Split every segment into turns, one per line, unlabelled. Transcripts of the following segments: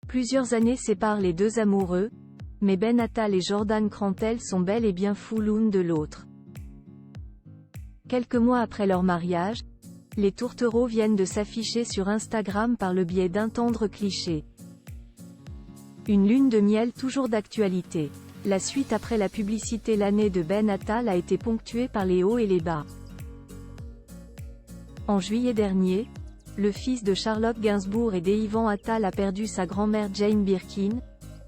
Plusieurs années séparent les deux amoureux, mais Ben Attal et Jordan Crantel sont bel et bien fous l'un de l'autre. Quelques mois après leur mariage, les tourtereaux viennent de s'afficher sur Instagram par le biais d'un tendre cliché. Une lune de miel toujours d'actualité. La suite après la publicité. L'année de Ben Attal a été ponctuée par les hauts et les bas. En juillet dernier, le fils de Charlotte Gainsbourg et d'Yvan Attal a perdu sa grand-mère Jane Birkin,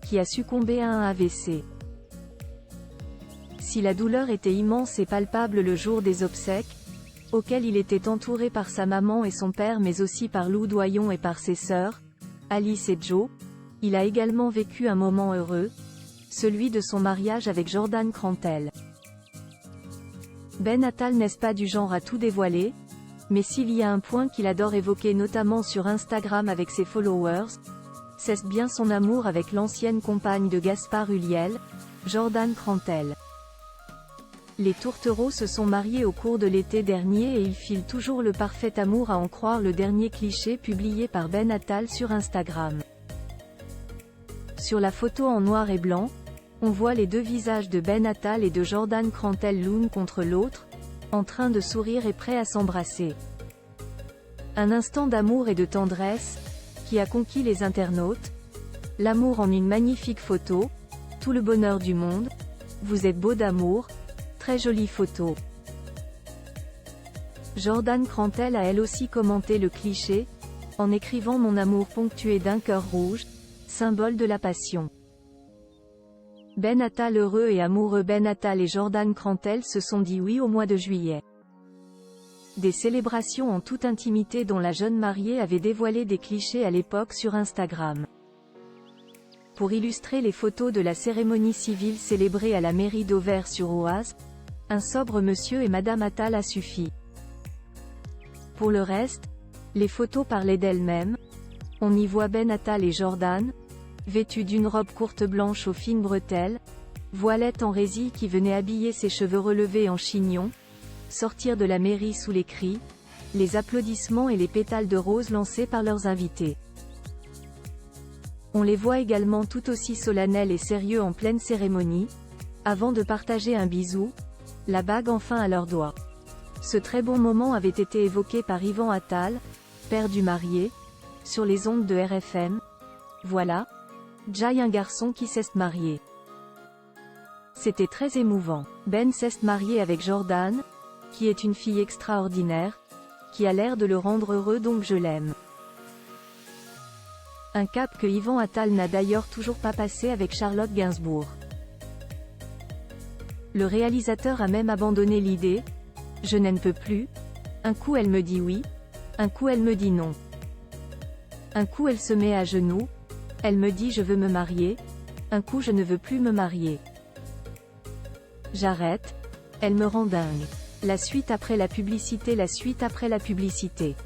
qui a succombé à un AVC. Si la douleur était immense et palpable le jour des obsèques, auquel il était entouré par sa maman et son père mais aussi par Lou Doyon et par ses sœurs, Alice et Joe, il a également vécu un moment heureux, celui de son mariage avec Jordan Crantel. Ben Attal n'est pas du genre à tout dévoiler, mais s'il y a un point qu'il adore évoquer notamment sur Instagram avec ses followers, c'est bien son amour avec l'ancienne compagne de Gaspard Ulliel, Jordan Crantel. Les tourtereaux se sont mariés au cours de l'été dernier et ils filent toujours le parfait amour à en croire le dernier cliché publié par Ben Attal sur Instagram. Sur la photo en noir et blanc, on voit les deux visages de Ben Attal et de Jordan Crantel l'un contre l'autre, en train de sourire et prêts à s'embrasser. Un instant d'amour et de tendresse, qui a conquis les internautes. L'amour en une magnifique photo, tout le bonheur du monde, vous êtes beau d'amour, très jolie photo. Jordan Crantel a elle aussi commenté le cliché, en écrivant mon amour ponctué d'un cœur rouge, symbole de la passion. Ben Attal heureux et amoureux. Ben Attal et Jordan Crantel se sont dit oui au mois de juillet. Des célébrations en toute intimité dont la jeune mariée avait dévoilé des clichés à l'époque sur Instagram. Pour illustrer les photos de la cérémonie civile célébrée à la mairie d'Auvers-sur-Oise, un sobre monsieur et madame Attal a suffi. Pour le reste, les photos parlaient d'elles-mêmes. On y voit Ben Attal et Jordan, vêtus d'une robe courte blanche aux fines bretelles, voilette en résille qui venait habiller ses cheveux relevés en chignon, sortir de la mairie sous les cris, les applaudissements et les pétales de rose lancés par leurs invités. On les voit également tout aussi solennels et sérieux en pleine cérémonie, avant de partager un bisou, la bague enfin à leurs doigts. Ce très bon moment avait été évoqué par Yvan Attal, père du marié, sur les ondes de RFM. Voilà, Jai un garçon qui s'est marié. C'était très émouvant. Ben s'est marié avec Jordan, qui est une fille extraordinaire, qui a l'air de le rendre heureux donc je l'aime. Un cap que Yvan Attal n'a d'ailleurs toujours pas passé avec Charlotte Gainsbourg. Le réalisateur a même abandonné l'idée. Je n'en peux plus. Un coup elle me dit oui, un coup elle me dit non. Un coup elle se met à genoux, elle me dit je veux me marier, un coup je ne veux plus me marier. J'arrête, elle me rend dingue. La suite après la publicité. La suite après la publicité.